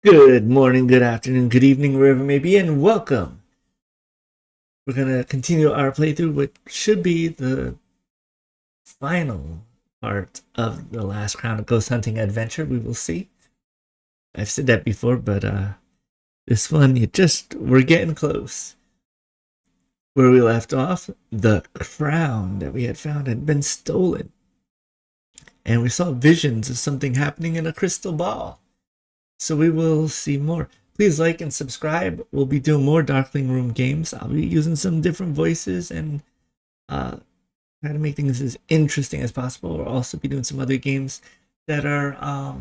Good morning, good afternoon, good evening, wherever it may be, and welcome. We're going to continue our playthrough, which should be the final part of the last Crown of Ghost Hunting adventure. We will see. I've said that before, but this one, we're getting close. Where we left off, the crown that we had found had been stolen. And we saw visions of something happening in a crystal ball. So we will see more. Please like and subscribe. We'll be doing more Darkling Room games. I'll be using some different voices and try to make things as interesting as possible. We'll also be doing some other games that are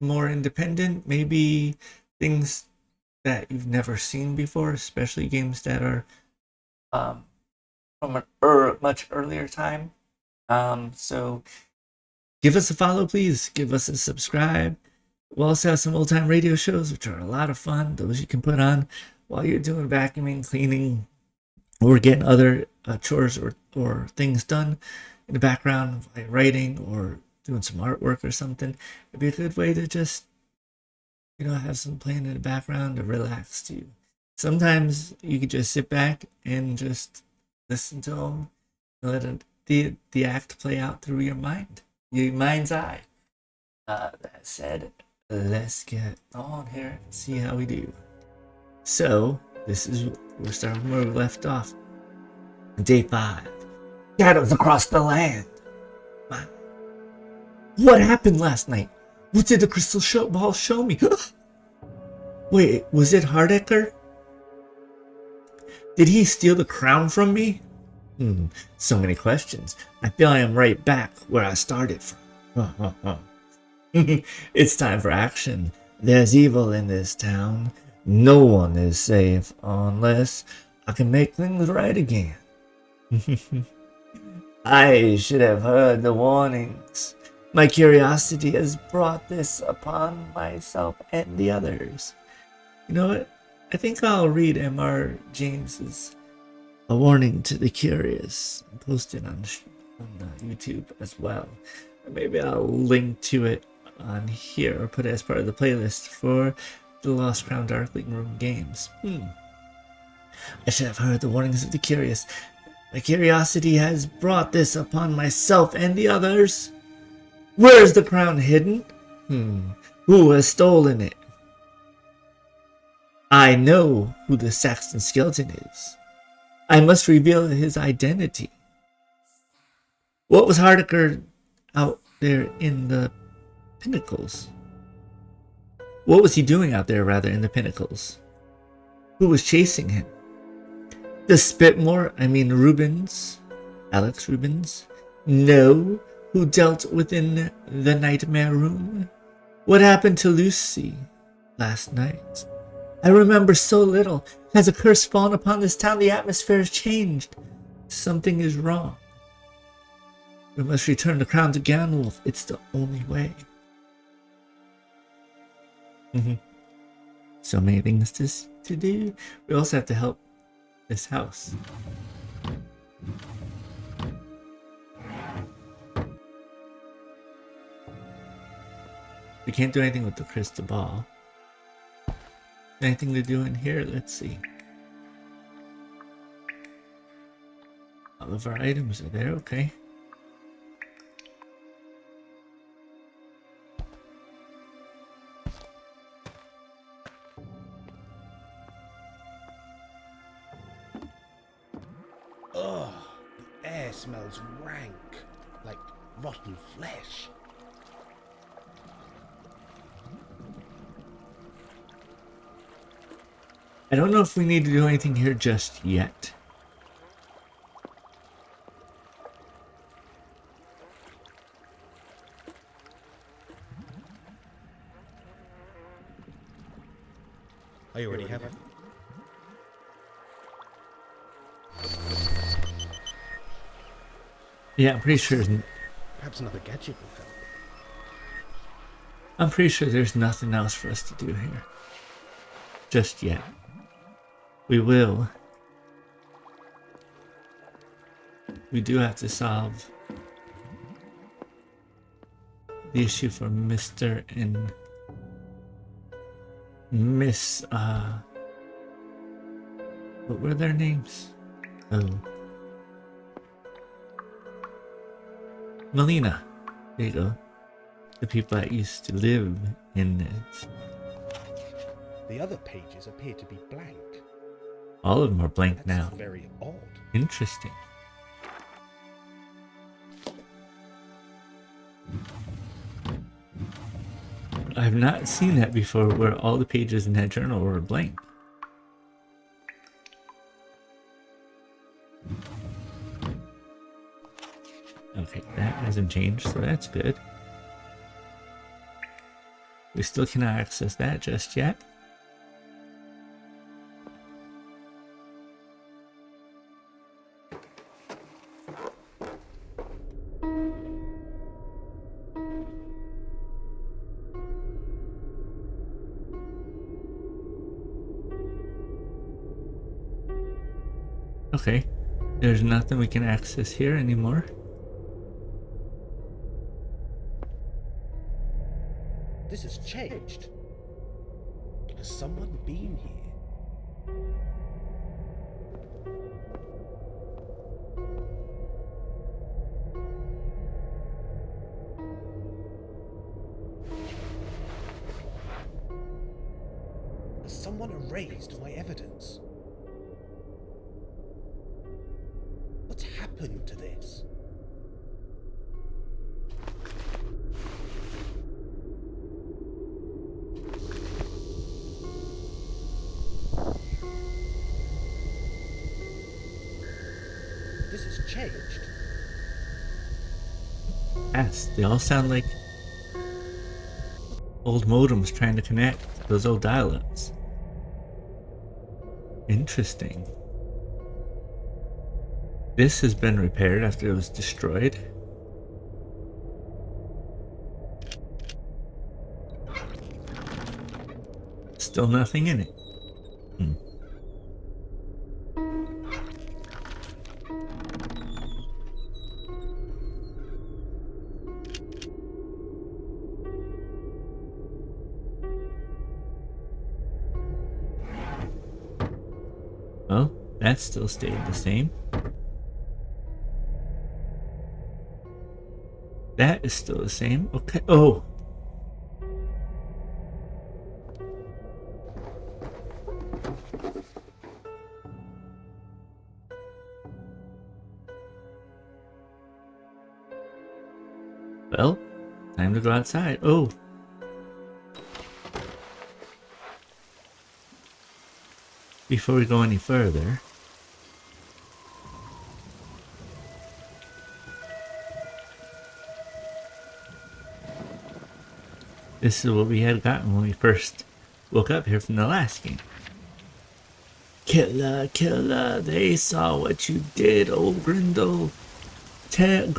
more independent, maybe things that you've never seen before, especially games that are from a much earlier time. So give us a follow, please. Give us a subscribe. We'll also have some old-time radio shows, which are a lot of fun. Those you can put on while you're doing vacuuming, cleaning, or getting other chores or things done in the background by writing or doing some artwork or something. It'd be a good way to just, have some playing in the background to relax to you. Sometimes you could just sit back and just listen to them and let the act play out through your mind's eye. That said, let's get on here and see how we do. So, we're starting where we left off. Day 5. Shadows across the land. What happened last night? What did the crystal ball show me? Wait, was it Hardecker? Did he steal the crown from me? So many questions. I feel I am right back where I started from. It's time for action. There's evil in this town. No one is safe unless I can make things right again. I should have heard the warnings. My curiosity has brought this upon myself and the others. You know what? I think I'll read M.R. James's A Warning to the Curious and post it on YouTube as well. Maybe I'll link to it on here or put it as part of the playlist for the Lost Crown Darkling Room games. I should have heard the warnings of the curious. My curiosity has brought this upon myself and the others. Where is the crown hidden? Who has stolen it? I know who the Saxon skeleton is. I must reveal his identity. What was Hardaker out there in the pinnacles? What was he doing out there, rather, in the pinnacles? Who was chasing him? The Spitmore, Alex Rubens, know who dealt within the nightmare room? What happened to Lucy last night? I remember so little. Has a curse fallen upon this town? The atmosphere has changed. Something is wrong. We must return the crown to Ganwolf. It's the only way. So many things to do. We also have to help this house. We can't do anything with the crystal ball. Anything to do in here? Let's see. All of our items are there, okay. Ugh, the air smells rank, like rotten flesh. I don't know if we need to do anything here just yet. I already have it. Yeah, I'm pretty sure. Perhaps another gadget will help. I'm pretty sure there's nothing else for us to do here. Just yet. We will. We do have to solve the issue for Mr. and Miss, what were their names? Oh. Melina. There you go. The people that used to live in it. The other pages appear to be blank. All of them are blank That's now. very odd. Interesting. I've not seen that before where all the pages in that journal were blank. Okay, that hasn't changed, so that's good. We still cannot access that just yet. Okay, there's nothing we can access here anymore. This has changed. Has someone been here? Has someone erased my evidence? What's happened to this? This has changed. Yes, they all sound like old modems trying to connect, those old dial-ups. Interesting. This has been repaired after it was destroyed. Still nothing in it. Well, that still stayed the same. That is still the same. Okay. Oh. Well, time to go outside. Oh. Before we go any further, this is what we had gotten when we first woke up here from the last game. Killer, killer, they saw what you did, old Grindle.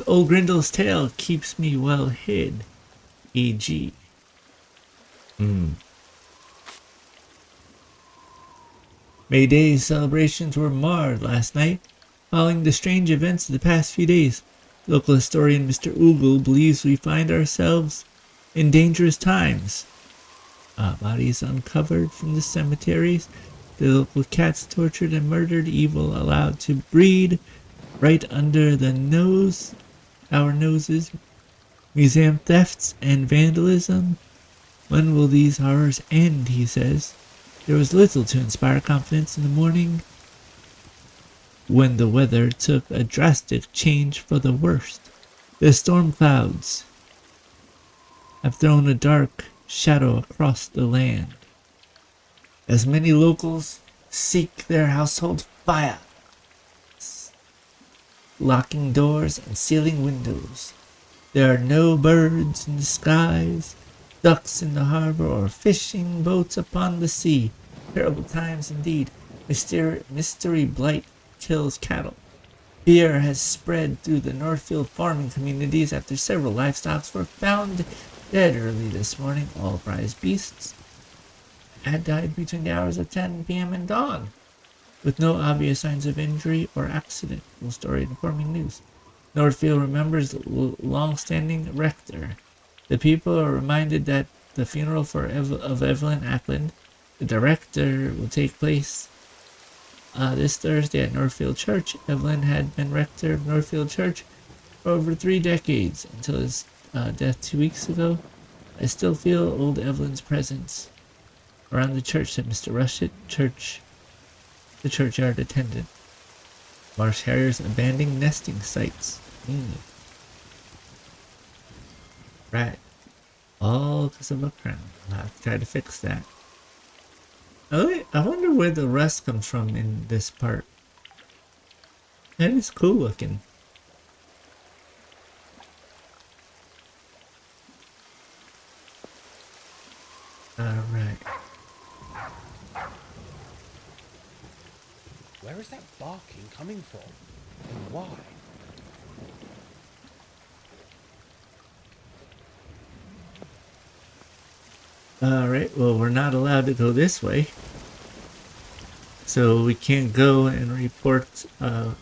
Old Grindle's tale keeps me well hid. E.g. May Day's celebrations were marred last night, following the strange events of the past few days. Local historian Mr. Oogle believes we find ourselves in dangerous times. Bodies uncovered from the cemeteries, the local cats tortured and murdered, evil allowed to breed right under our noses, museum thefts and vandalism. When will these horrors end, he says. There was little to inspire confidence in the morning when the weather took a drastic change for the worst. The storm clouds have thrown a dark shadow across the land, as many locals seek their household fire, locking doors and sealing windows. There are no birds in the skies, ducks in the harbor, or fishing boats upon the sea. Terrible times indeed. Mystery blight kills cattle. Fear has spread through the Northfield farming communities after several livestock were found dead early this morning. All prized beasts had died between the hours of 10 p.m. and dawn, with no obvious signs of injury or accident. Full story informing news. Northfield remembers the long-standing rector. The people are reminded that the funeral of Evelyn Ackland The director will take place this Thursday at Northfield Church. Evelyn had been rector of Northfield Church for over 3 decades until his death 2 weeks ago. I still feel old Evelyn's presence around the church, said Mr. Rushett, the churchyard attendant. Marsh harriers abandoning nesting sites. Right. All because of a crown. I'll have to try to fix that. Oh, I wonder where the rust comes from in this part. That is cool looking. Alright. Where is that barking coming from? And why? Alright, well, we're not allowed to go this way. So we can't go and report that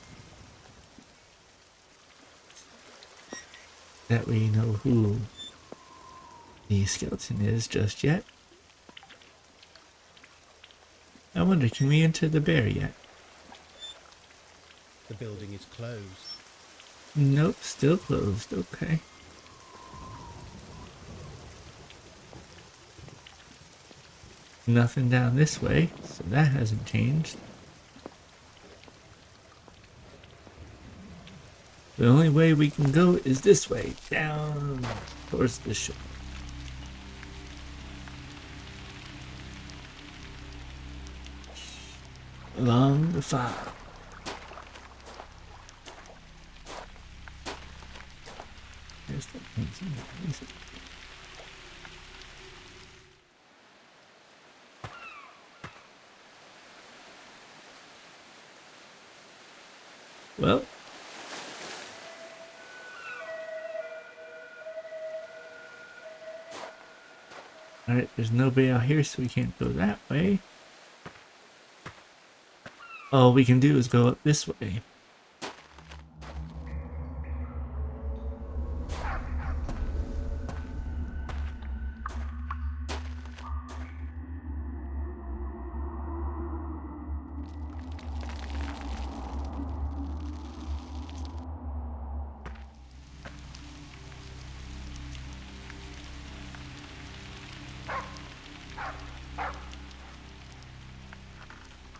we know who the skeleton is just yet. I wonder, can we enter the bear yet? The building is closed. Nope, still closed. Okay. Nothing down this way, so that hasn't changed. The only way we can go is this way, down towards the shore. Along the file. There's the painting. Well, alright, there's nobody out here, so we can't go that way. All we can do is go up this way.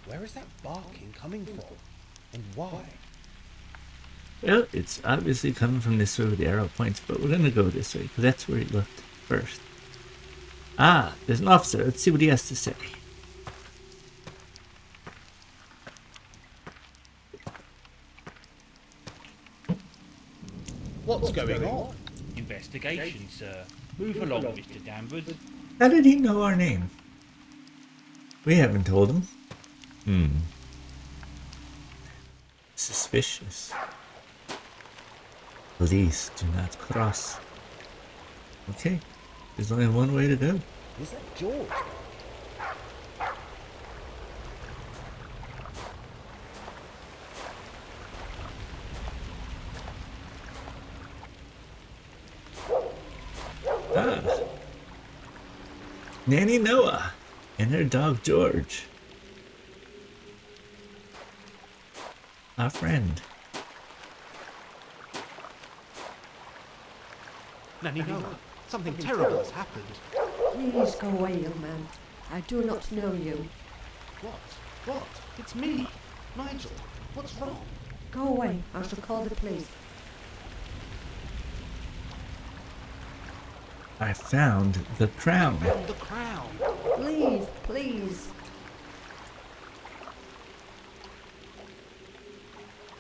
Where is that barking coming from? And why? Well, it's obviously coming from this way with the arrow points, but we're gonna go this way, because that's where he looked first. Ah, there's an officer. Let's see what he has to say. What's going on? Investigation, sir. Move along, Mr. Danvers. How did he know our name? We haven't told him. Suspicious. Please do not cross. Okay, there's only one way to go. Is that George? Ah. Nanny Noah and her dog George. Our friend. Nanny Noah, something terrible has happened. Please go away, young man. I do not know you. What? It's me, Nigel. What's wrong? Go away. I shall call the police. I found the crown. Found the crown. Please, please.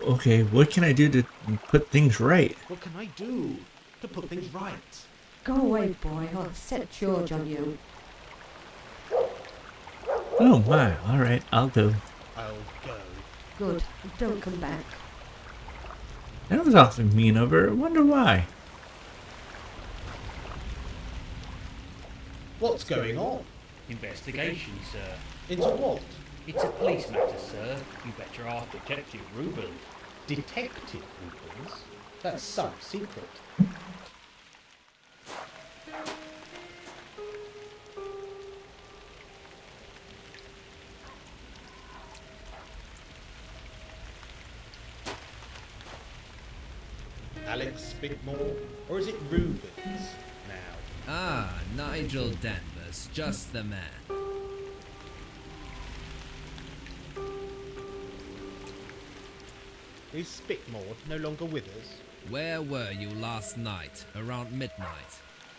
Okay, what can I do to put things right? What can I do to put things right? Go away, boy. I'll set George on you. Oh my, alright, I'll go. I'll go. Good. Don't come back. That was awfully mean of her. I wonder why. What's going on? Investigation, sir. Into what? It's a police matter, sir. You better ask Detective Rubens. Detective Rubens? That's some secret. Alex Spitmore, or is it Rubens now? Ah, Nigel Danvers, just the man. Is Spitmore no longer with us? Where were you last night, around midnight?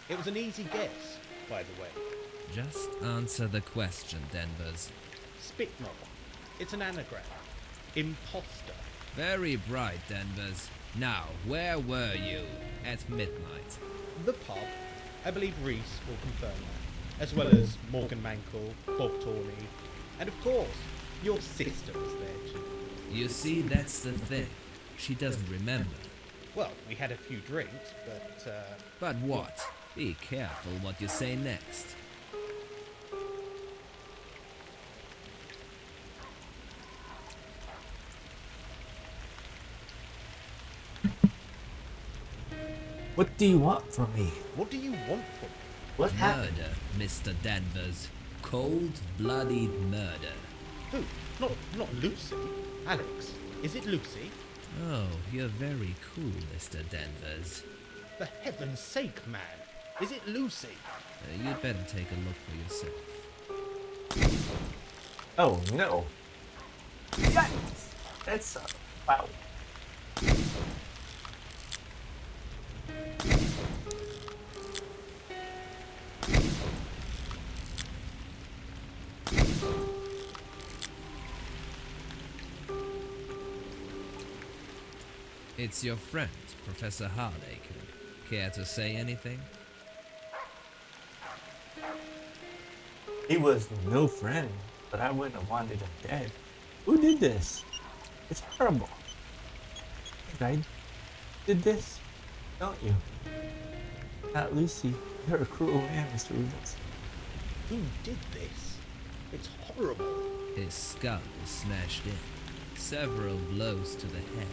It was an easy guess, by the way. Just answer the question, Danvers. Spitmore. It's an anagram. Imposter. Very bright, Danvers. Now, where were you at midnight? The pub. I believe Reese will confirm that. As well as Morgan Mankell, Bob Tawney, and of course, your sister was there too. You see, that's the thing. She doesn't remember. Well, we had a few drinks, but, But what? Be careful what you say next. What do you want from me? what do you want from me? What happened? Murder, Mr. Danvers. Cold-blooded murder. Who? Not Lucy. Alex, is it Lucy? Oh, you're very cool, Mr. Danvers. For heaven's sake, man. Is it Lucy? You'd better take a look for yourself. Oh no. Yikes! That's wow. It's your friend, Professor Hardacre. Care to say anything? He was no friend, but I wouldn't have wanted him dead. Who did this? It's horrible. I did this, don't you? Not Lucy. You're a cruel man, Mr. Rubens. Who did this? It's horrible. His skull is smashed in. Several blows to the head.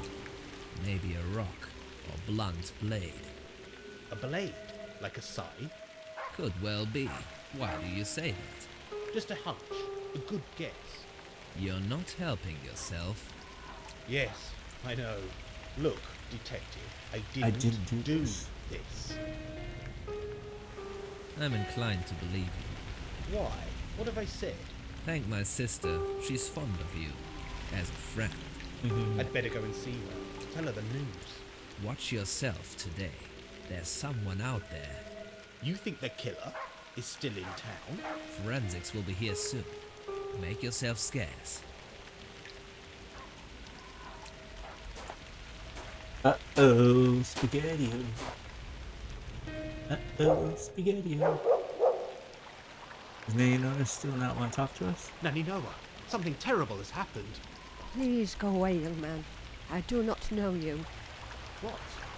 Maybe a rock or blunt blade. A blade? Like a scythe? Could well be. Why do you say that? Just a hunch. A good guess. You're not helping yourself. Yes, I know. Look, detective, I didn't do this. I'm inclined to believe you. Why? What have I said? Thank my sister. She's fond of you. As a friend. I'd better go and see her. Tell her the news. Watch yourself today. There's someone out there. You think the killer is still in town? Forensics will be here soon. Make yourself scarce. Uh-oh, spaghetti. Uh-oh, spaghetti. Does Nanny Noah still not want to talk to us? Nanny Noah, something terrible has happened. Please go away, young man. I do not know you. What?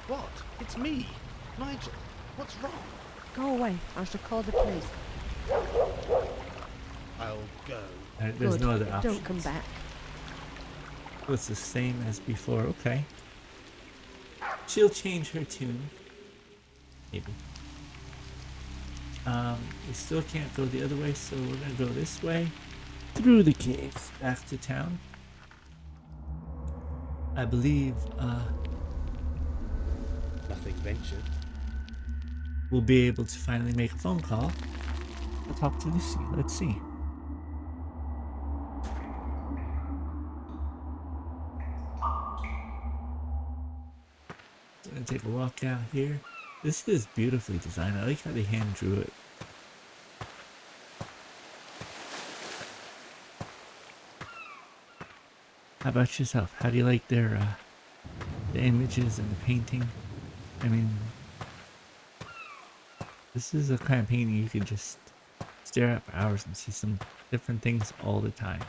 What? It's me, Nigel. What's wrong? Go away. I shall call the police. I'll go. There's Good. no other option. Don't come back. It's the same as before. Okay. She'll change her tune. Maybe. We still can't go the other way, so we're gonna go this way. Through the cave, back to town. I believe, Nothing ventured. we'll be able to finally make a phone call. I'll talk to Lucy. Let's see. Gonna take a walk out here. This is beautifully designed. I like how they hand drew it. How about yourself? How do you like their the images and the painting? I mean, this is a kind of painting you could just stare at for hours and see some different things all the time.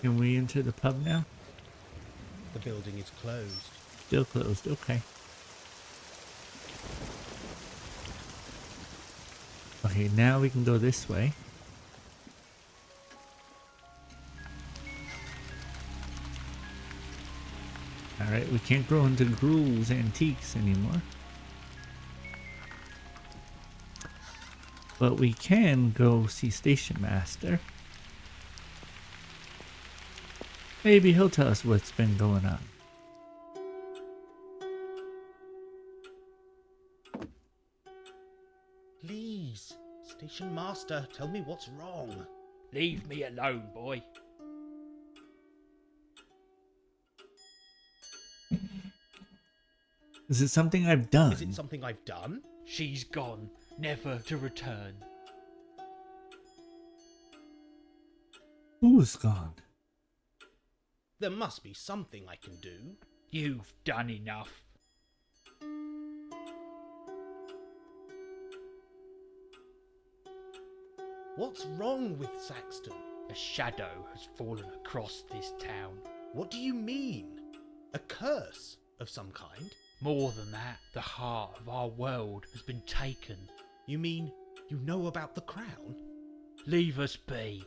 Can we enter the pub now? The building is closed. Still closed, okay. Okay, now we can go this way. Alright, we can't grow into Gruel's Antiques anymore. But we can go see Station Master. Maybe he'll tell us what's been going on. Please, Station Master, tell me what's wrong. Leave me alone, boy. Is it something I've done? Is it something I've done? She's gone, never to return. Who's gone? There must be something I can do. You've done enough. What's wrong with Saxton? A shadow has fallen across this town. What do you mean? A curse of some kind? More than that, the heart of our world has been taken. You mean you know about the crown? Leave us be.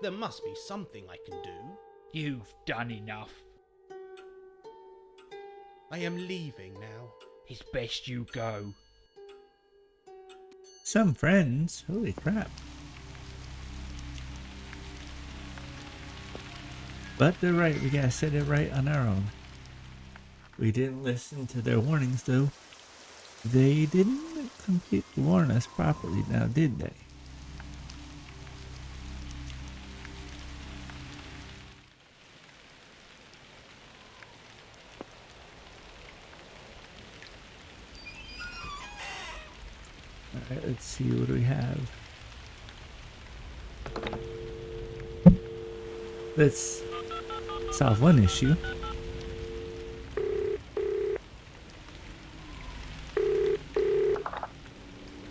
There must be something I can do. You've done enough. I am leaving now. It's best you go. Some friends? Holy crap. But they're right, we gotta set it right on our own. We didn't listen to their warnings though. They didn't completely warn us properly now, did they? Alright, let's see what do we have. Let's solve one issue.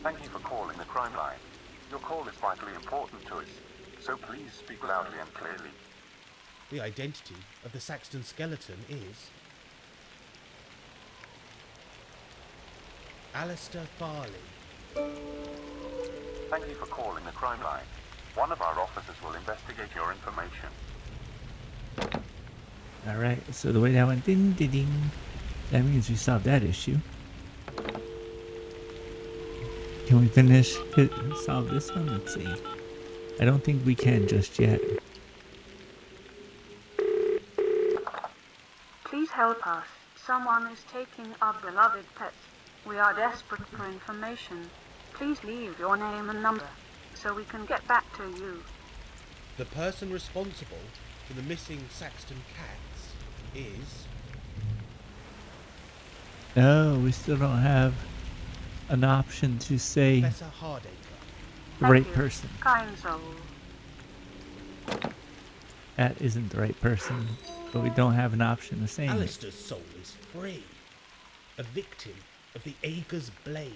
Thank you for calling the crime line. Your call is vitally important to us, so please speak loudly and clearly. The identity of the Saxton skeleton is Alistair Farley. Thank you for calling the crime line. One of our officers will investigate your information. Alright, so the way that went ding ding ding. That means we solved that issue. Can we solve this one? Let's see. I don't think we can just yet. Please help us. Someone is taking our beloved pets. We are desperate for information. Please leave your name and number so we can get back to you. The person responsible for the missing Saxton cats is No, we still don't have an option to say Professor Hardacre. the Thank right you, person. kind soul. That isn't the right person, but we don't have an option of saying it. Alistair's soul is free. A victim of the Ager's blade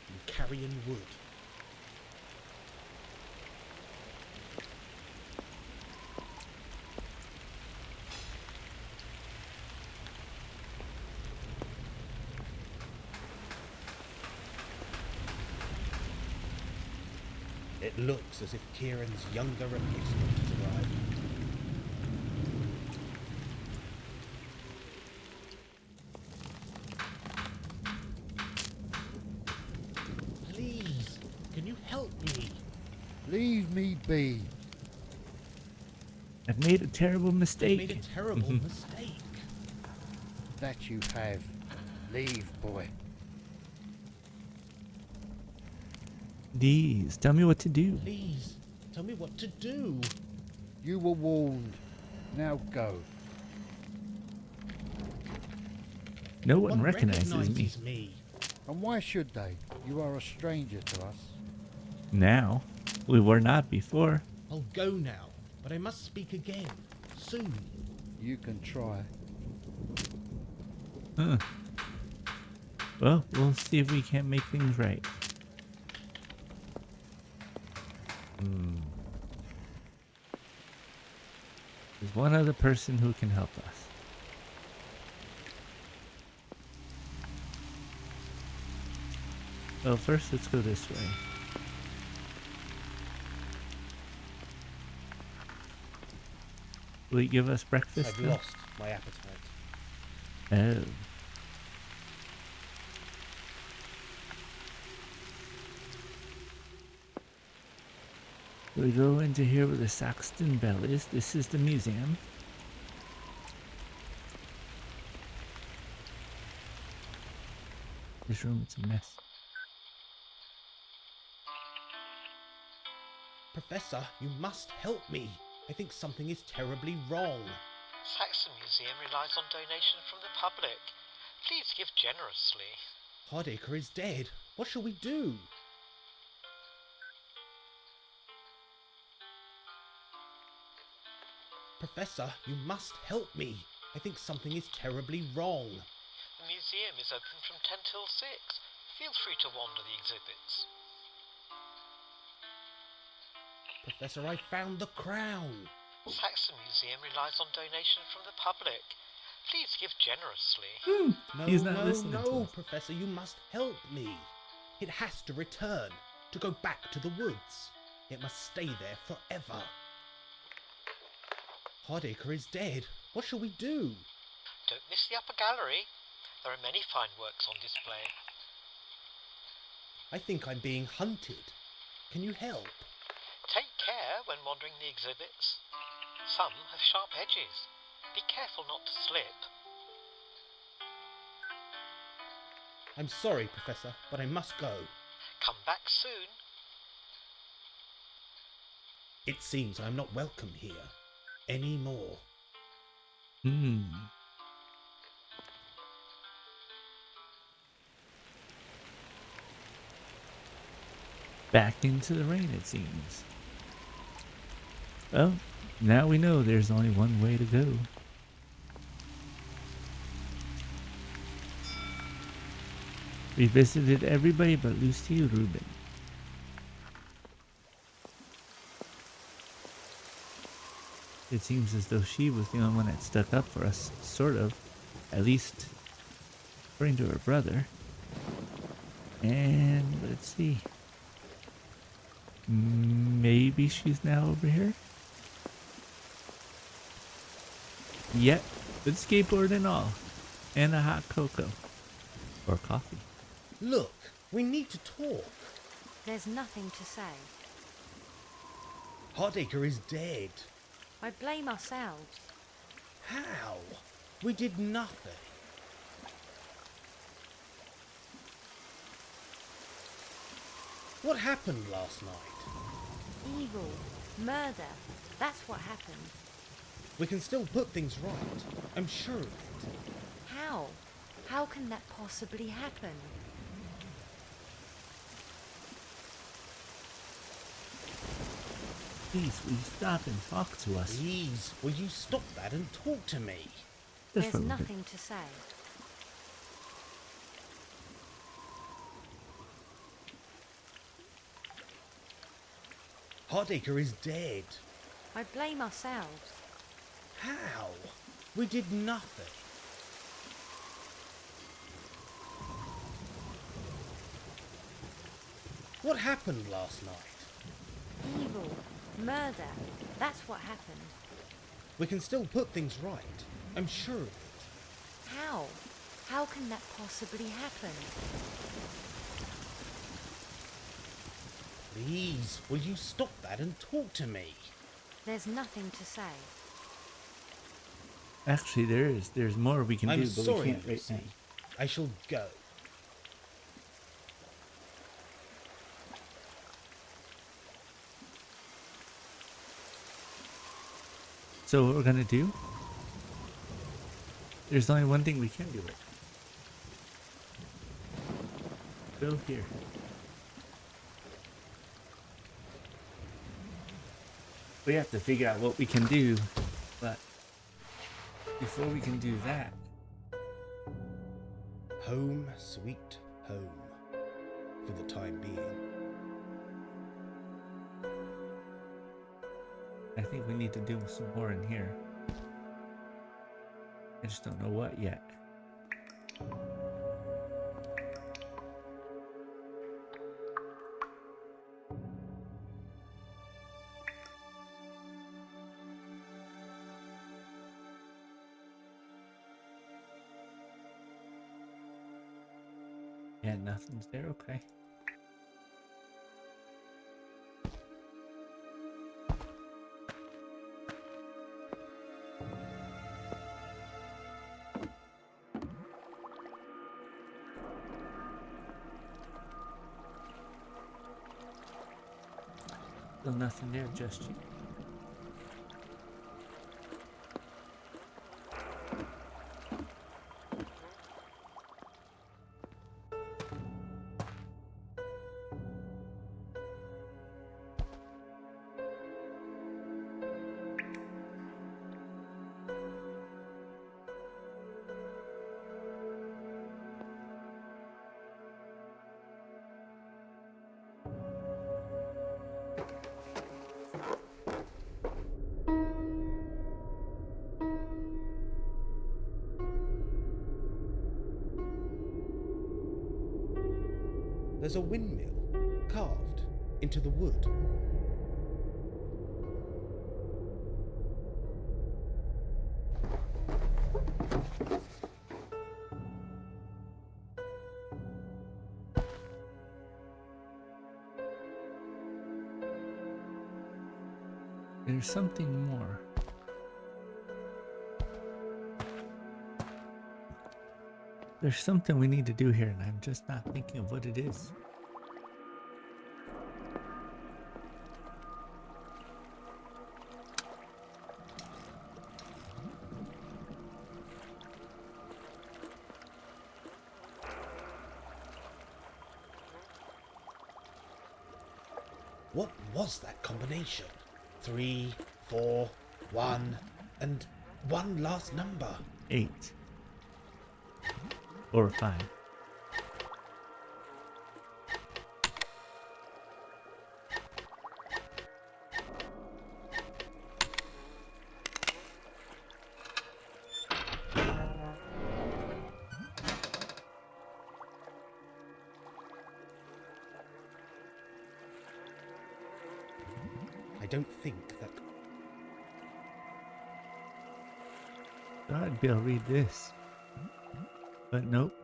in Carrion Wood. It looks as if Kieran's younger replacement has arrived. Please, can you help me? Leave me be. I've made a terrible I mistake. made a terrible mistake. That you have. Leave, boy. Please, tell me what to do. Please, tell me what to do. You were warned. Now go. No one recognizes me. recognizes me. And why should they? You are a stranger to us. Now. We were not before. I'll go now, but I must speak again. Soon. You can try. Huh. Well, we'll see if we can't make things right. There's one other person who can help us. Well, first let's go this way. Will you give us breakfast? I've lost my appetite. Oh. We go into here where the Saxton Bell is. This is the museum. This room is a mess. Professor, you must help me. I think something is terribly wrong. Saxon Museum relies on donations from the public. Please give generously. Hardacre is dead. What shall we do? Professor, you must help me. I think something is terribly wrong. The museum is open from 10 till 6. Feel free to wander the exhibits. Professor, I found the crown. Saxon Museum relies on donations from the public. Please give generously. No, He's not no, listening to no, us. Professor, you must help me. It has to return, to go back to the woods. It must stay there forever. Hardacre is dead. What shall we do? Don't miss the upper gallery. There are many fine works on display. I think I'm being hunted. Can you help? Take care when wandering the exhibits. Some have sharp edges. Be careful not to slip. I'm sorry, Professor, but I must go. Come back soon. It seems I'm not welcome here anymore. Back into the rain, it seems. Well, now we know there's only one way to go. We visited everybody but Lucy Rubin. It seems as though she was the only one that stuck up for us, sort of. At least, according to her brother. And let's see. Maybe she's now over here? Yep, with skateboard and all. And a hot cocoa. Or coffee. Look, we need to talk. There's nothing to say. Hardacre is dead. I blame ourselves. How? We did nothing. What happened last night? Evil, murder, that's what happened. We can still put things right. I'm sure of it. How? How can that possibly happen? Please, will you stop and talk to us? Please, will you stop that and talk to me? Just for There's a little bit. nothing to say. Hardacre is dead. I blame ourselves. How? We did nothing. What happened last night? Evil, murder, that's what happened. We can still put things right. I'm sure of it. How? How can that possibly happen? Please, will you stop that and talk to me? There's nothing to say. Actually, there is. There's more we can I'm do, but sorry, we can't right Lucy. now. I shall go. So what we're gonna do? There's only one thing we can do. Right. Go here. We have to figure out what we can do, but before we can do that, Home, sweet home. For the time being. I think we need to do some more in here. I just don't know what yet. Yeah, nothing's there. Okay. Still nothing there just yet. There's a windmill carved into the wood. There's something more. There's something we need to do here, and I'm just not thinking of what it is. What was that combination? 3, 4, 1, and one last number. 8 or 5. I don't think that... Thought I'd be able to read this, but nope.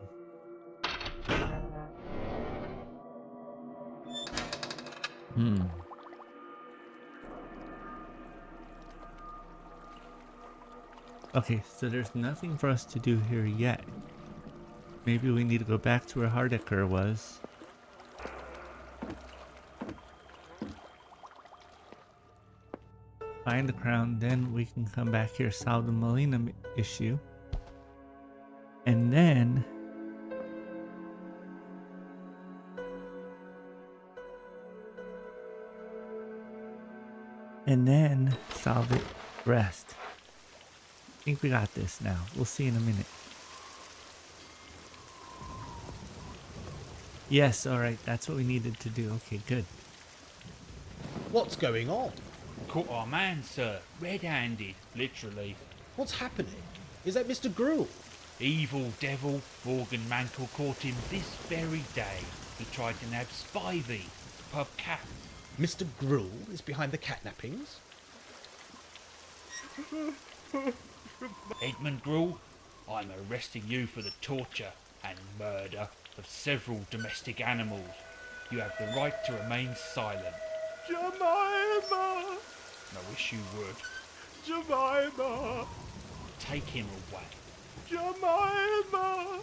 Okay, so there's nothing for us to do here yet. Maybe we need to go back to where Hardecker was. Find the crown, then we can come back here, solve the Molina issue. And then... solve it, rest. I think we got this now. We'll see in a minute. Yes, alright, that's what we needed to do. Okay, good. What's going on? Caught our man, sir. Red-handed, literally. What's happening? Is that Mr. Gruel? Evil devil, Morgan Mantle caught him this very day. He tried to nab Spivey, the pub cat. Mr. Gruel is behind the catnappings? Edmund Gruel, I'm arresting you for the torture and murder of several domestic animals. You have the right to remain silent. Jemima! I wish you would. Jemima! Take him away. Jemima!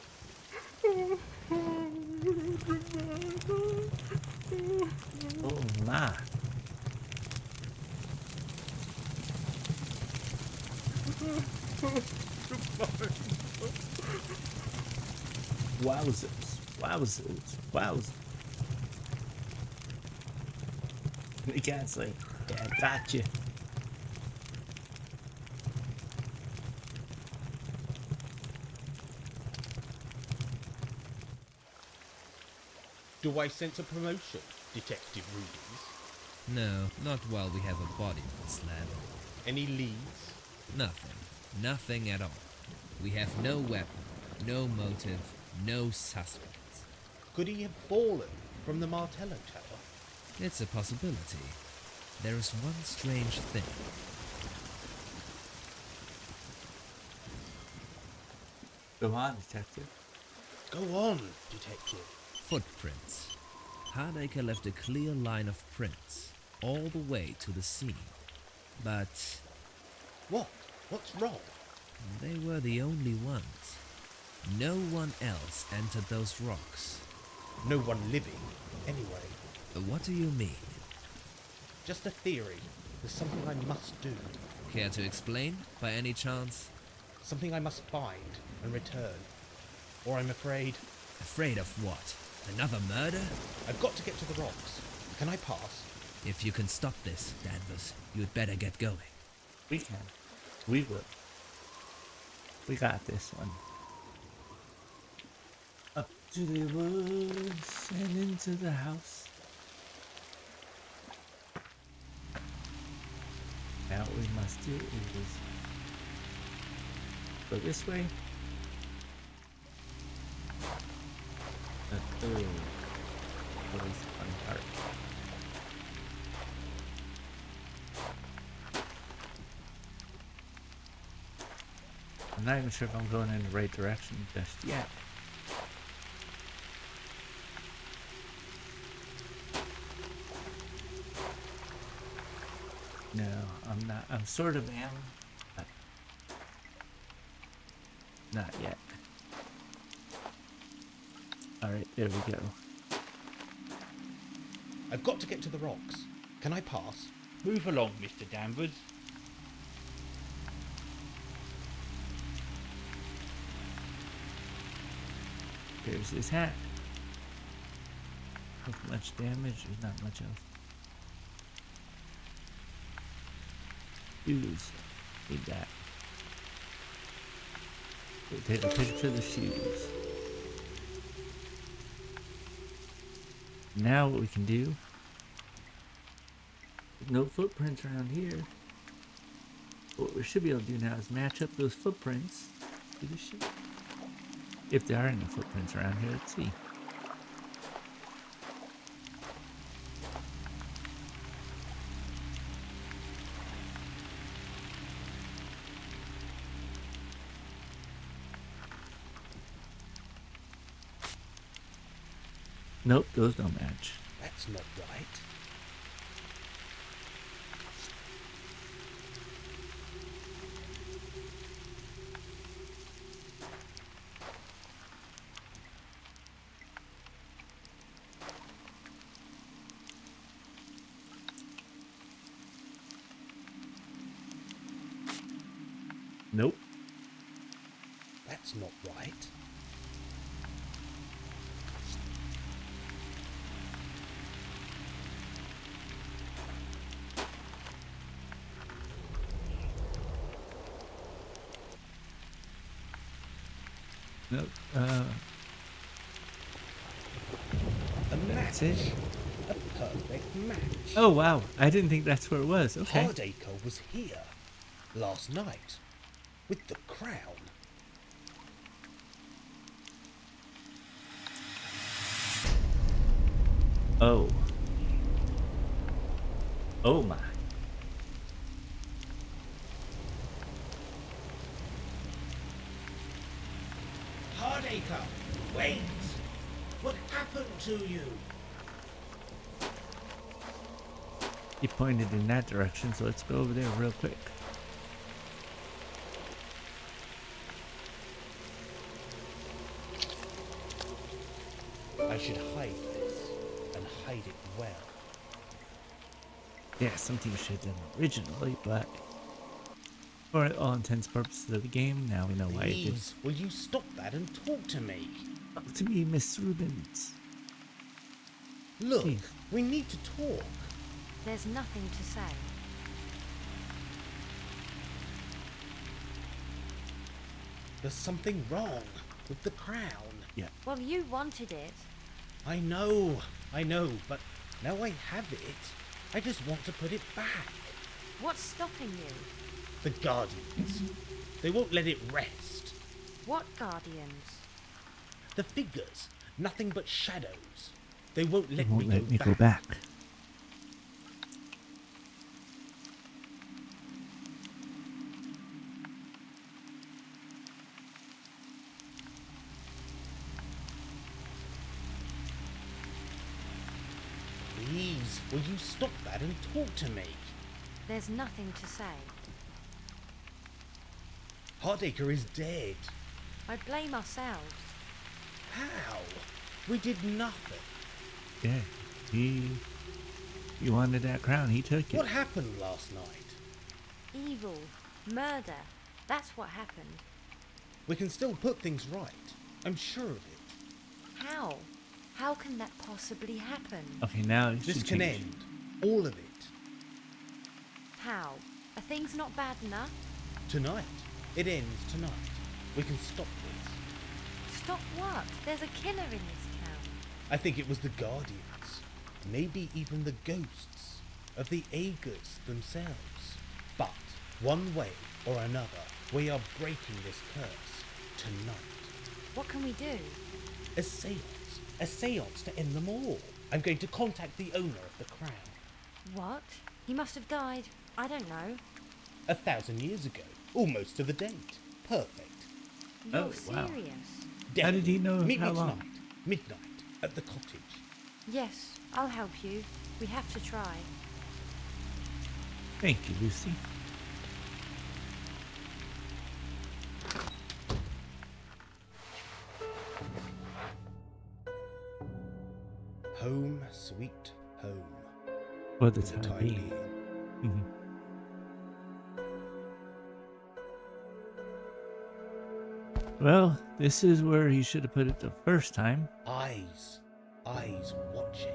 Oh my. Wowzers, wowzers, wowzers. The cat's like, yeah, I got you. Do I sense a promotion, Detective Rubies? No, not while we have a body on the slab. Any leads? Nothing. Nothing at all. We have no weapon, no motive, no suspect. Could he have fallen from the Martello Tower? It's a possibility. There is one strange thing. Go on, detective. Go on, detective. Footprints. Hardacre left a clear line of prints all the way to the scene. But What? What's wrong? they were the only ones. No one else entered those rocks. No one living, anyway. What do you mean? Just a theory. There's something I must do. Care to explain, by any chance? Something I must find and return. Or I'm afraid... Afraid of what? Another murder? I've got to get to the rocks. Can I pass? If you can stop this, Danvers, you'd better get going. We can. We will. We got this one. Up to the woods and into the house. Now what we must do is go this way. Always the fun part. I'm not even sure if I'm going in the right direction just yet. No, I'm not. I'm sort of am, but not yet. Alright, there we go. I've got to get to the rocks. Can I pass? Move along, Mr. Danvers. There's his hat. Not much damage, there's not much else. Shoes. Need that. We'll take a picture of the shoes. Now what we can do, with no footprints around here, what we should be able to do now is match up those footprints to the shoe. If there are any footprints around here, let's see. Nope, those don't match. That's not right. Nope. That's not right. Nope. A That's match. it. A perfect match. Oh wow, I didn't think that's where it was. Okay. Hardacre was here last night with the crown. Oh. Oh my. Hardacre, wait! What happened to you? He pointed in that direction, so let's go over there real quick. I should hide this, and hide it well. Yeah, something we should have done originally, but for all intents and purposes of the game, now we know why it did. Please, will you stop that and talk to me? Talk to me, Miss Rubens. Look, Please. we need to talk. There's nothing to say. There's something wrong with the crown. Yeah. Well, you wanted it. I know, but now I have it. I just want to put it back. What's stopping you? The Guardians. They won't let it rest. What guardians? The figures. Nothing but shadows. They won't They let won't me let me go go back. back. Please, will you stop that and talk to me? There's nothing to say. Hardacre is dead. I blame ourselves. How? We did nothing. Yeah, he wanted that crown. He took it. What happened last night? Evil. Murder. That's what happened. We can still put things right. I'm sure of it. How? How can that possibly happen? Okay, now it This should can change. end. All of it. How? Are things not bad enough? Tonight. It ends tonight. We can stop this. Stop what? There's a killer in this town. I think it was the Guardians. Maybe even the ghosts of the Aegers themselves. But, one way or another, we are breaking this curse tonight. What can we do? A seance. A seance to end them all. I'm going to contact the owner of the crown. What? He must have died. I don't know. 1,000 years ago. Almost to the date. Perfect. You're Oh, wow. serious? How did he know Meet how me long? tonight. Midnight. At the cottage. Yes, I'll help you. We have to try. Thank you, Lucy. Home, sweet home. For the For the time time being. being. Mhm. Well, this is where he should have put it the first time. Eyes. Eyes watching.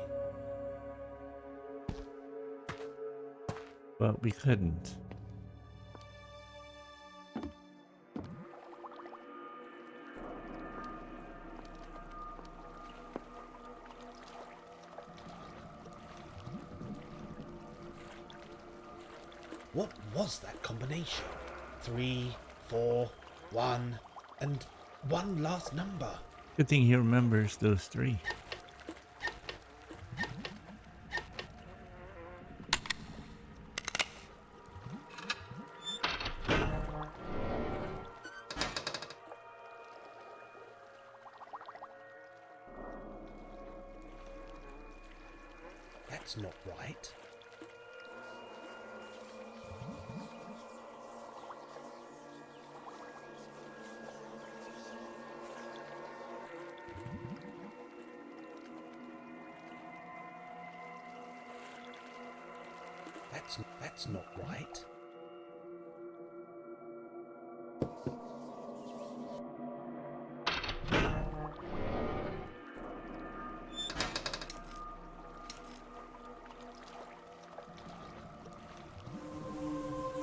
But we couldn't. What was that combination? 3, 4, 1, and one last number. Good thing he remembers those three. That's not right. That's not right.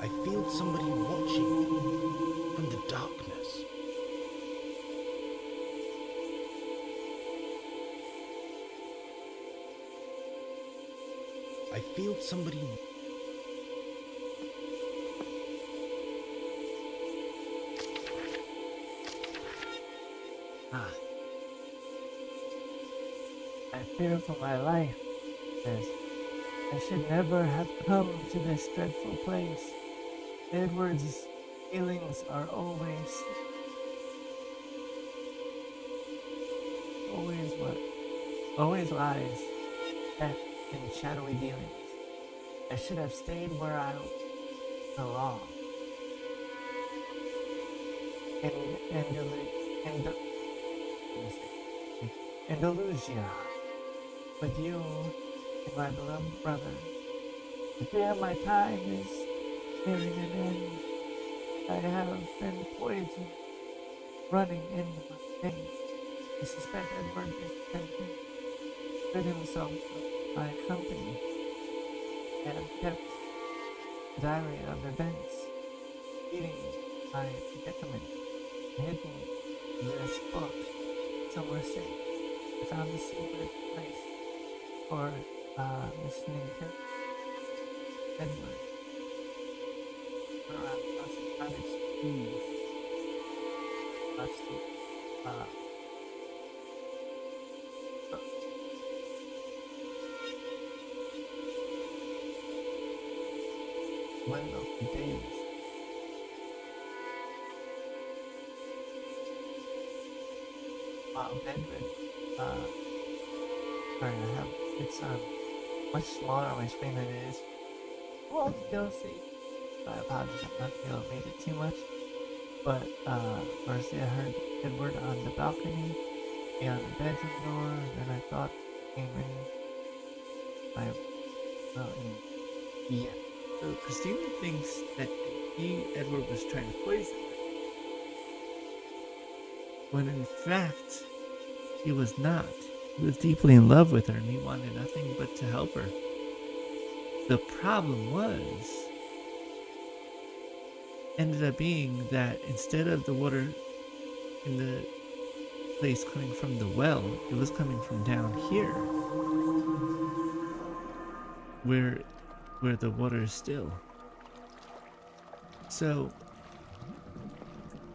I feel somebody watching me from the darkness. I feel somebody. I fear for my life, as I should never have come to this dreadful place. Edward's feelings are always what? Always lies, death, and shadowy dealings. I should have stayed where I belong. Andalusia, with you and my beloved brother. I fear my time is nearing an end. I have been poisoned, running into my veins. I suspect Edward is tempted to rid himself of my company. I have kept a diary of events, reading my predicament, hidden in this book somewhere safe. I found a secret place for listening to Edward. Where I must have its keys. My us to one of the days. Bedridden. Sorry, it's much smaller on my screen than it is. Well, you'll see. I apologize, I'm not able to read it too much. But firstly I heard Edward on the balcony and the bedroom door, and then I thought came in my yeah. So Christina thinks that Edward was trying to poison her. When in fact he was not. He was deeply in love with her and he wanted nothing but to help her. The problem ended up being that instead of the water in the place coming from the well, it was coming from down here, where the water is still. So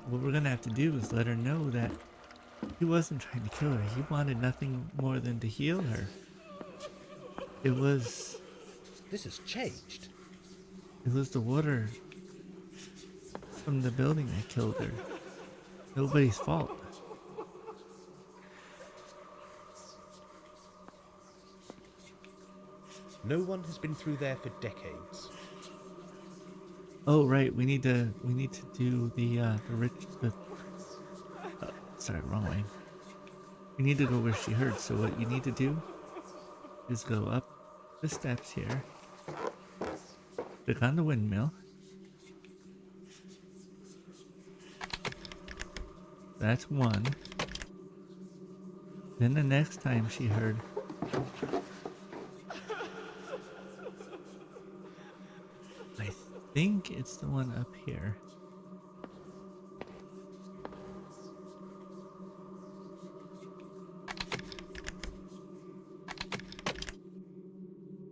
what we're gonna have to do is let her know that he wasn't trying to kill her. He wanted nothing more than to heal her. This has changed. It was the water from the building that killed her. Nobody's fault. No one has been through there for decades. Oh right, we need to do sorry, wrong way. We need to go where she heard. So what you need to do is go up the steps here. Click on the windmill. That's one. Then the next time she heard, I think it's the one up here.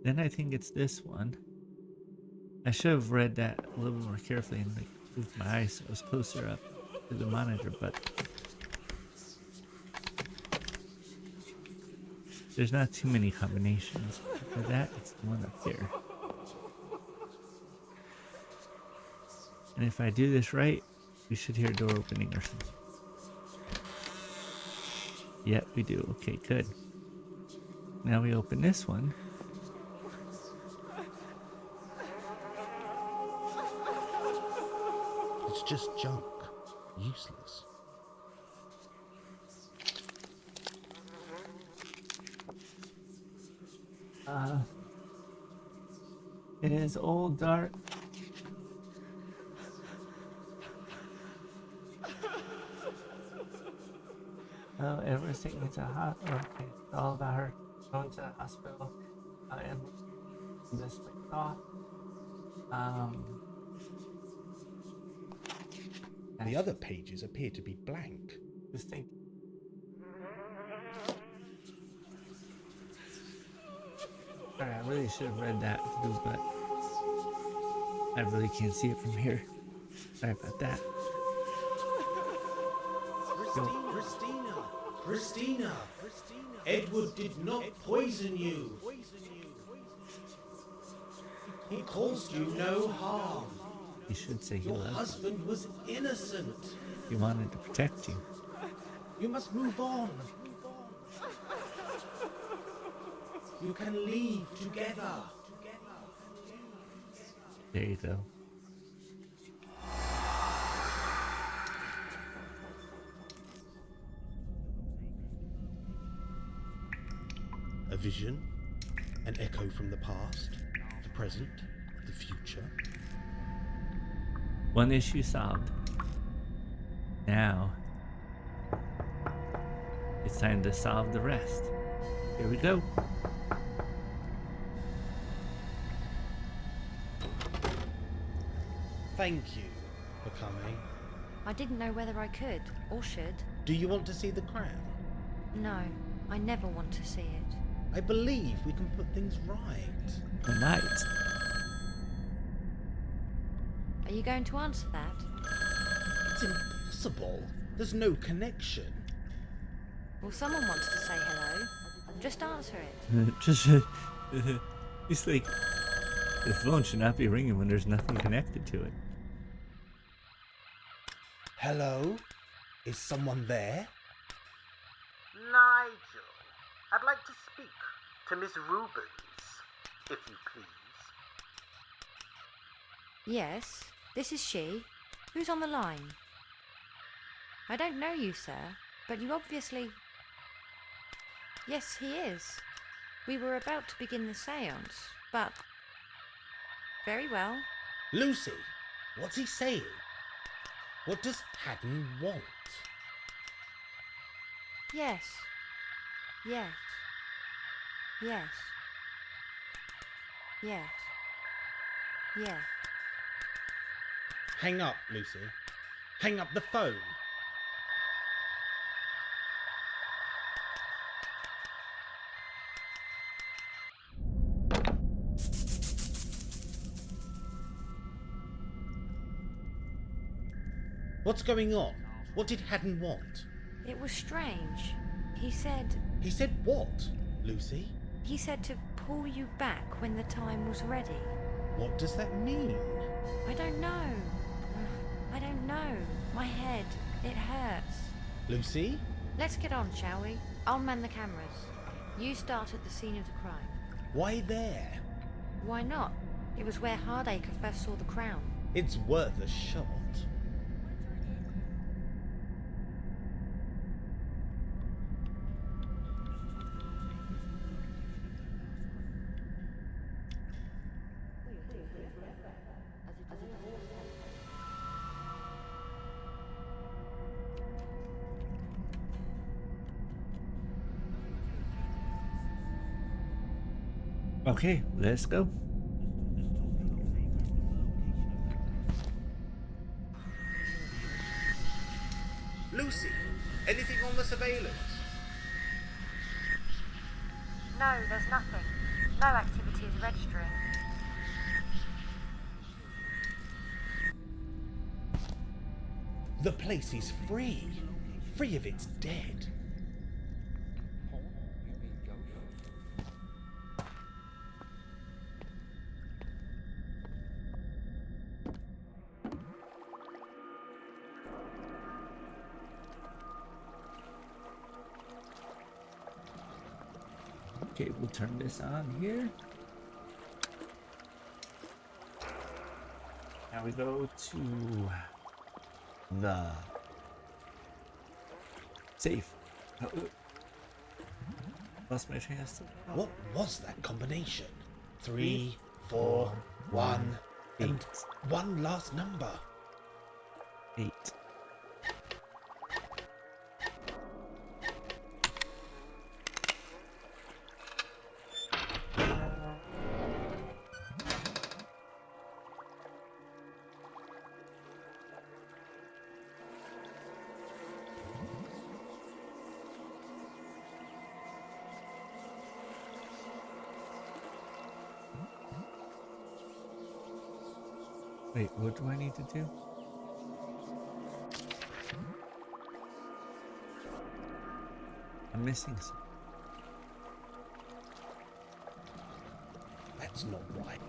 Then I think it's this one. I should have read that a little more carefully and moved my eyes so I was closer up to the monitor, but there's not too many combinations. For that, it's the one up here. And if I do this right, we should hear a door opening or something. Yep, we do. Okay, good. Now we open this one. It's just junk. Useless. It is old, dark. Oh, Edward's taking me to the hospital. Okay, it's all about her going to the hospital. And this went off. The other pages appear to be blank. Just think. Sorry, I really should have read that too, but I really can't see it from here. Sorry about that. Christina! Edward did not poison you. He caused you no harm. You should say he Your loved you. husband was innocent. He wanted to protect you. You must move on. You can leave together. There you go. A vision, an echo from the past, the present, the future. One issue solved. Now, it's time to solve the rest. Here we go. Thank you for coming. I didn't know whether I could or should. Do you want to see the crown? No, I never want to see it. I believe we can put things right. We might. Are you going to answer that? It's impossible. There's no connection. Well, someone wants to say hello. Just answer it. Just, it's like the phone should not be ringing when there's nothing connected to it. Hello? Is someone there? Nigel, I'd like to speak to Miss Rubens, if you please. Yes, this is she. Who's on the line? I don't know you, sir, but you obviously... Yes, he is. We were about to begin the séance, but... Very well. Lucy, what's he saying? What does Haddon want? Yes. Yes. Yes. Yes. Yes. Hang up, Lucy. Hang up the phone. What's going on? What did Haddon want? It was strange. He said... He said what, Lucy? He said to pull you back when the time was ready. What does that mean? I don't know. I don't know. My head, it hurts. Lucy? Let's get on, shall we? I'll man the cameras. You start at the scene of the crime. Why there? Why not? It was where Hardacre first saw the crown. It's worth a shot. Okay, let's go. Lucy, anything on the surveillance? No, there's nothing. No activity is registering. The place is free. Free of its dead. Okay, we'll turn this on here. Now we go to the safe. Lost my chance. What was that combination? 3, 4, 1, 8. and one last number. 8. Wait, what do I need to do? I'm missing some. That's not right.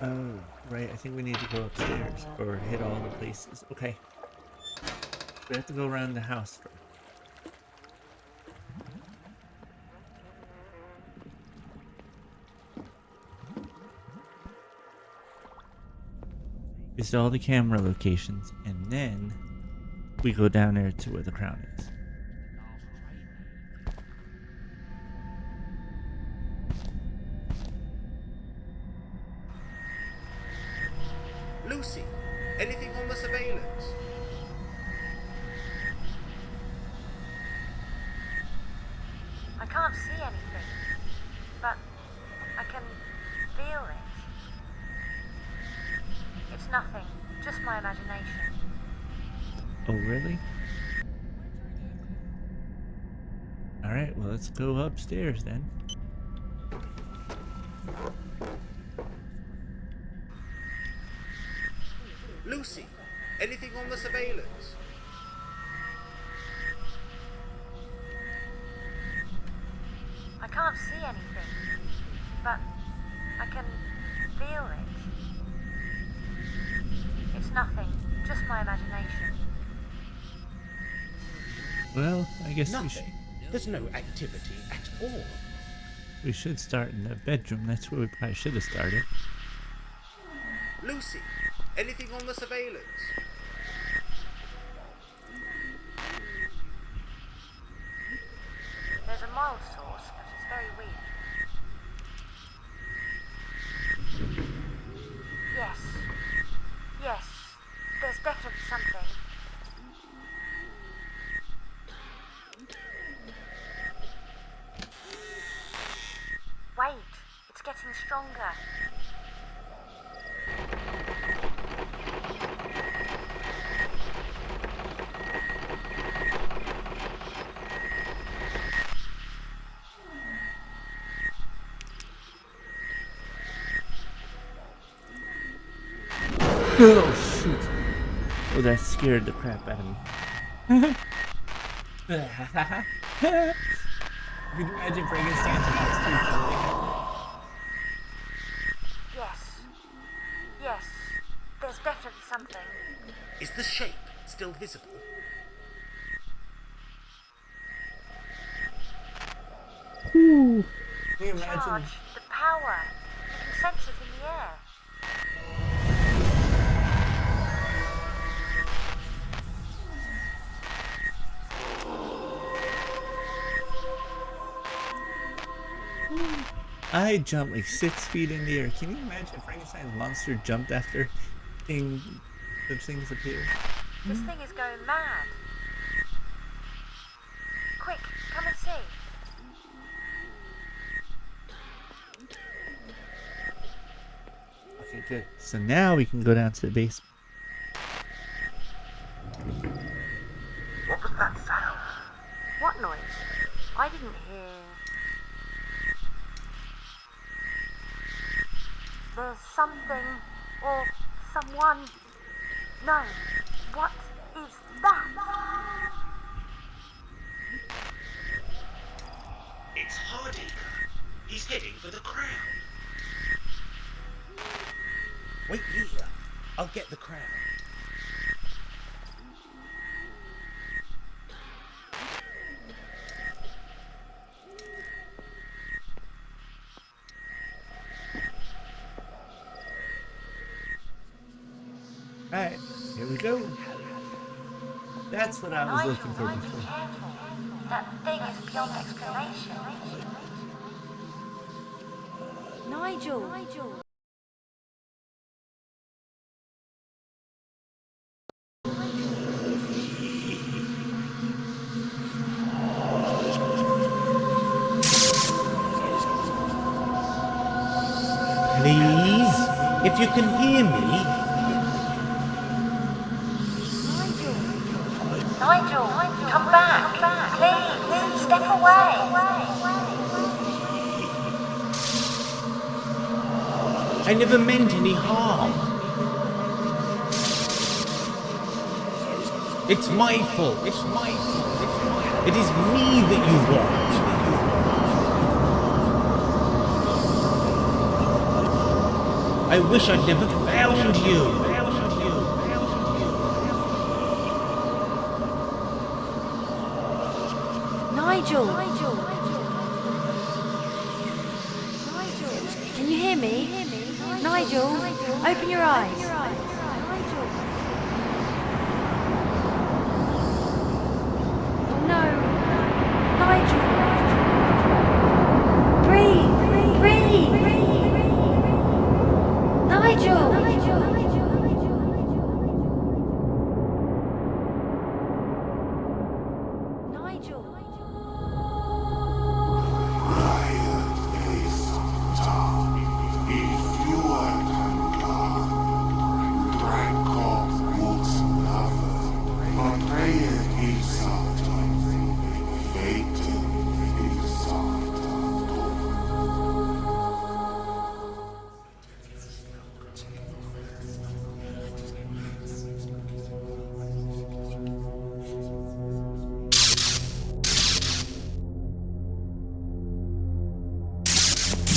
Oh, right. I think we need to go upstairs or hit all the places. Okay. We have to go around the house first. It's all the camera locations, and then we go down there to where the crown is. Lucy, anything on the surveillance? I can't see anything, but I can feel it. It's nothing, just my imagination. Oh, really? Alright, well, let's go upstairs then. Lucy, anything on the surveillance? I can't see anything, but I can feel it. It's nothing, just my imagination. Well, I guess Nothing. There's no activity at all. we should start in the bedroom. That's where we probably should have started. Lucy, anything on the surveillance? There's a mild source, but it's very weak. Yes. Yes. There's definitely something. Wait. It's getting stronger. Oh, shoot. Oh, that scared the crap out of me. Could you imagine Frankenstein's house Yes. Yes. There's definitely something. Is the shape still visible? too? Can you imagine? Charge, the power. You can sense it in the air. I jumped like 6 feet in the air. Can you imagine if Frankenstein's monster jumped after the things appear? This thing is going mad. Quick, come and see. Okay, good. So now we can go down to the basement. What was that sound? What noise? I didn't hear. There's something or someone. No. What is that? It's Hardacre. He's heading for the crown. Wait here. I'll get the crown. Alright, here we go. That's what I was looking for before. Careful. That thing is beyond explanation. Nigel. Please, if you can hear me. Nigel, come back. Please, step away. I never meant any harm. It's my fault. It's my fault. It is me that you want. I wish I'd never found you. Nigel. Can you hear me? Nigel, open your eyes. Oh no. Nigel. Breathe. Nigel.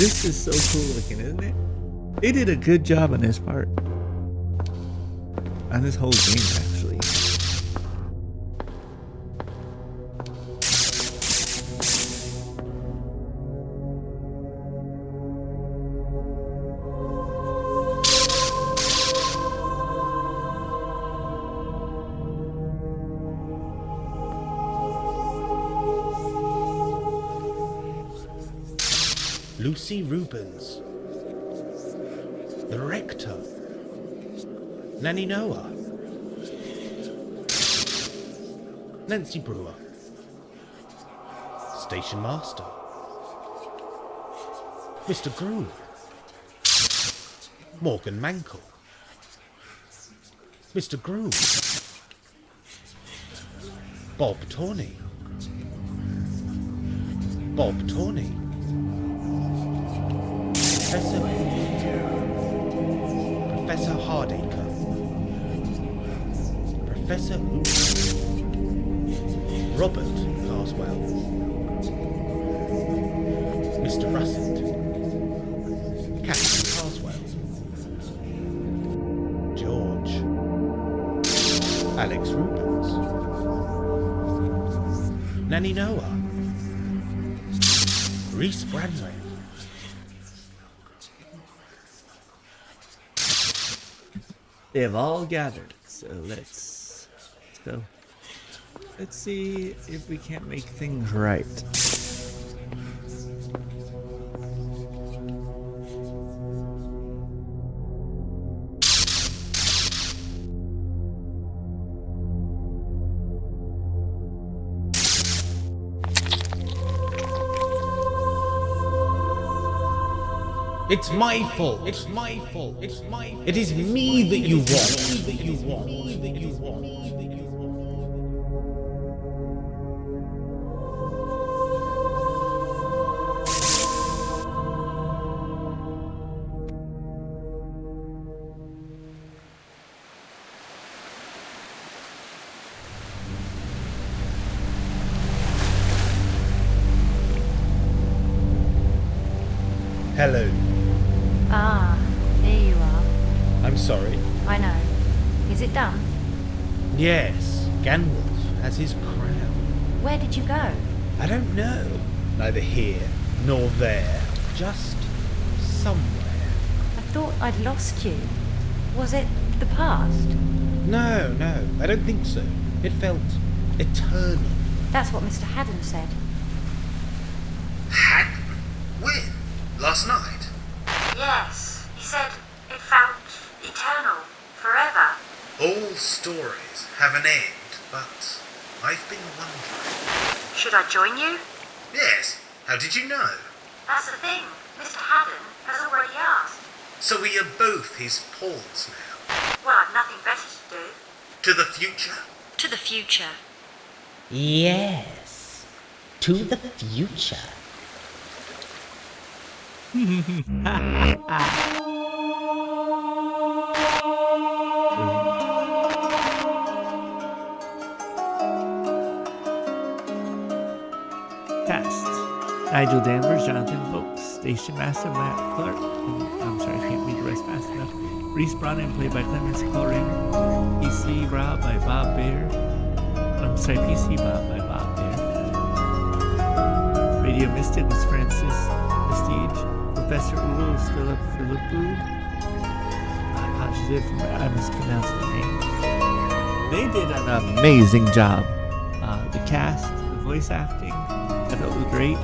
This is so cool looking, isn't it? They did a good job on this part. On this whole game, actually. Lucy Rubens, the rector, Nanny Noah, Nancy Brewer, Station Master, Mr. Groom, Morgan Mankle, Mr. Groom, Bob Tawney, Professor Hardacre, Professor Robert Carswell, Mr. Russet, Captain Carswell, George, Alex Rubens, Nanny Noah, Reese Bradway. They have all gathered, so let's go. Let's see if we can't make things right. It's my fault. It is me that you want. Hello. Ah, here you are. I'm sorry. I know. Is it done? Yes, Gandalf has his crown. Where did you go? I don't know. Neither here nor there. Just somewhere. I thought I'd lost you. Was it the past? No, I don't think so. It felt eternal. That's what Mr. Haddon said. Haddon? When? Last night? Yes, he said it felt eternal, forever. All stories have an end, but I've been wondering. Should I join you? Yes, how did you know? That's the thing. Mr. Haddon has already asked. So we are both his pawns now. Well, I've nothing better to do. To the future? To the future. Yes, to the future. Cast: Nigel Danvers, Jonathan Boakes, Station Master Matt Clark. I'm sorry, I can't read the rest fast enough. Reese Bronnan, played by Clemens Colorainer. PC Rob by Bob Baer. PC Bob by Bob Baer. Radio Mystic was Francis Prestige. Professor Ulo was Philip Philippou. I'm positive I mispronounced the name. They did an amazing job. The cast, the voice acting, I thought it was great.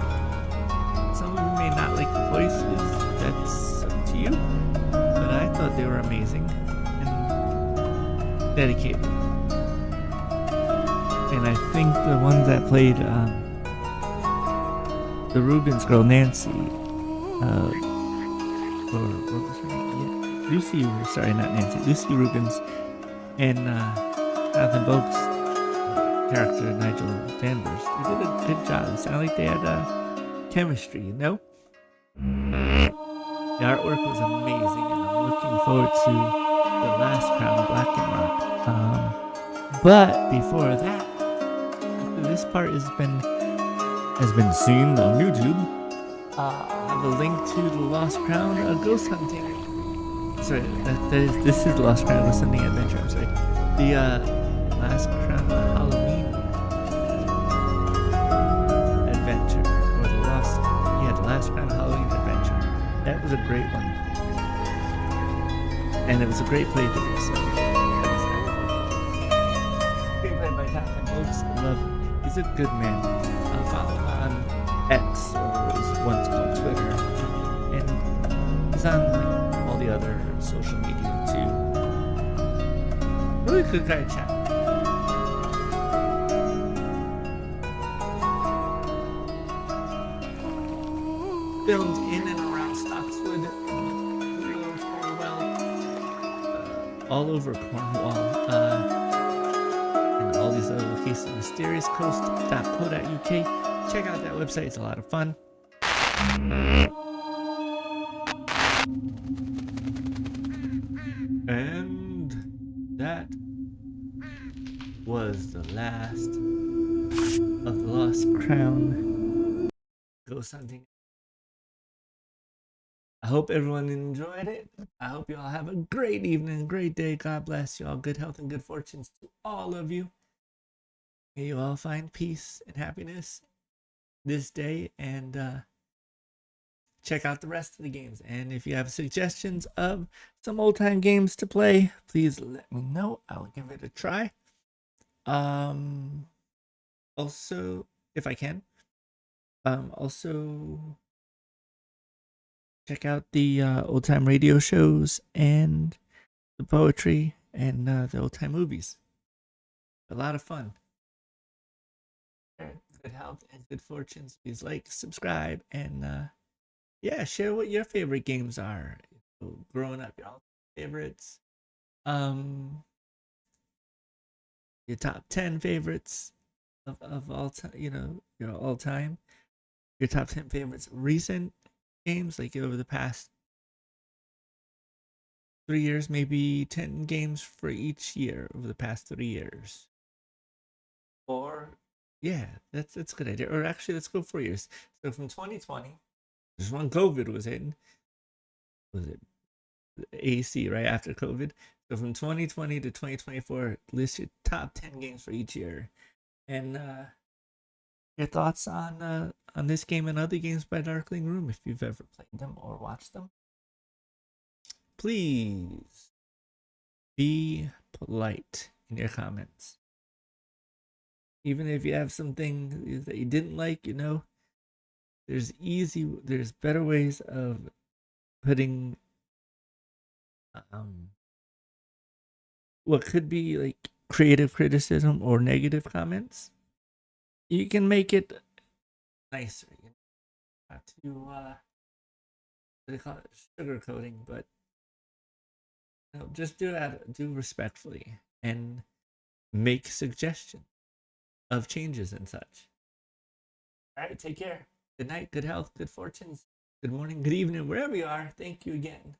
Some of you may not like the voices, that's up to you. But I thought they were amazing and dedicated. And I think the ones that played the Rubens girl, Nancy, or what was her name? Yeah. Lucy Rubens, and Jonathan Boakes' character, Nigel Danvers. They did a good job. It sounded like they had chemistry, you know? The artwork was amazing, and I'm looking forward to The Last Crown, Black and Rock. But before that, after this part has been seen on YouTube, have a link to the Lost Crown Ghost Hunting. Sorry, this is the Lost Crown Ghost Hunting Adventure. I'm sorry. The Last Crown Halloween Adventure, or the Last Crown Halloween Adventure. That was a great one, and it was a great playthrough. So, screenplay by Darkling. Love him. He's a good man. Follow him on X, or what was once called Twitter, and he's on like all the other social media too. Really good guy to chat. Filmed in and around Stockswood, Cornwall, all over Cornwall, and all these other locations. MysteriousCoast.co.uk. Check out that website; it's a lot of fun. And that was the last of the Lost Crown Ghost Hunting. I hope everyone enjoyed it. I hope you all have a great evening, great day. God bless you all. Good health and good fortunes to all of you. May you all find peace and happiness this day, and check out the rest of the games. And if you have suggestions of some old time games to play, please let me know. I'll give it a try. Also, if I can, also check out the old time radio shows and the poetry and the old time movies. A lot of fun. Good health and good fortunes. Please like, subscribe, and yeah, share what your favorite games are. Growing up, your favorites. Your top 10 favorites of all time, your all time. Your top 10 favorites recent games, like over the past 3 years, maybe 10 games for each year over the past 3 years. Or yeah, that's a good idea. Or actually, let's go 4 years. So from 2020, just when COVID was hitting, was it AC right after COVID? So from 2020 to 2024, list your top 10 games for each year, and your thoughts on this game and other games by Darkling Room, if you've ever played them or watched them. Please be polite in your comments. Even if you have something that you didn't like, there's better ways of putting what could be like creative criticism or negative comments. You can make it nicer. Not to what do they call it, sugarcoating, but just do respectfully and make suggestions of changes and such. All right, take care. Good night, good health, good fortunes, good morning, good evening, wherever you are. Thank you again.